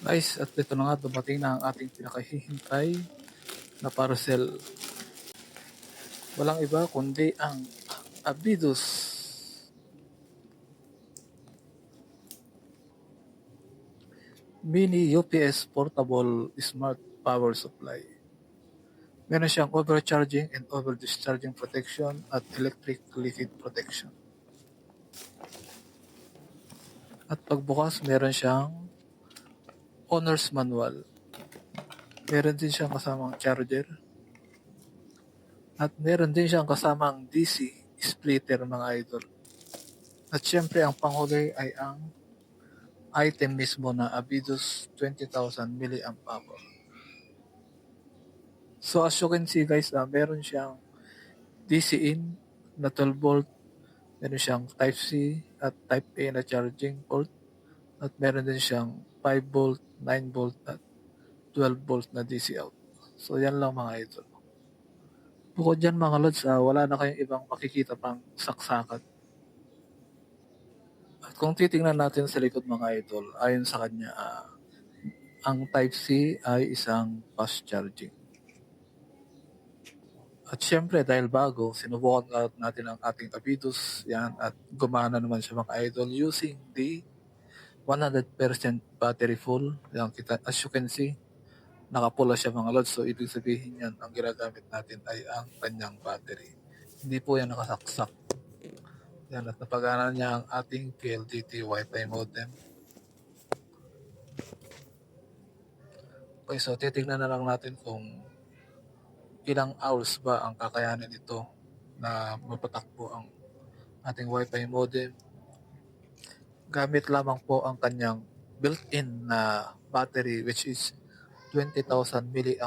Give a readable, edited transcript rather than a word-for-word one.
Guys, at ito na nga, dumating na ang ating pinakahihintay na parcel. Walang iba kundi ang Abidus Mini UPS Portable Smart Power Supply. Meron siyang overcharging and over-discharging protection at electric leakage protection. At pagbukas, meron siyang owner's manual. Meron din siyang kasamang charger. At meron din siyang kasamang DC splitter, mga idol. At syempre ang panghuli ay ang item mismo na Abidus 20,000 mAh. So as you can see guys, meron siyang DC in na 12 volt, meron siyang Type C at Type A na charging port, at meron din siyang 5 volt, 9 volt at 12 volt na DC out. So yan lang mga idol. Bukod dyan mga lods, wala na kayong ibang makikita pang saksakan. At kung titingnan natin sa likod mga idol, ayon sa kanya, ang Type C ay isang fast charging. At syempre dahil bago, sinubukan natin ang ating Abidus yan, at gumana naman siya mga idol using the 100% battery full. Yan, as you can see, nakapula siya mga lods. So ibig sabihin yan, ang ginagamit natin ay ang kanyang battery. Hindi po yan nakasaksak. Yan, at napagana niya ang ating PLDT Wi-Fi modem. Okay, so titignan na lang natin kung ilang hours ba ang kakayanin nito na mapatakbo ang ating Wi-Fi modem. Gamit lamang po ang kanyang built-in na battery which is 20,000 mAh.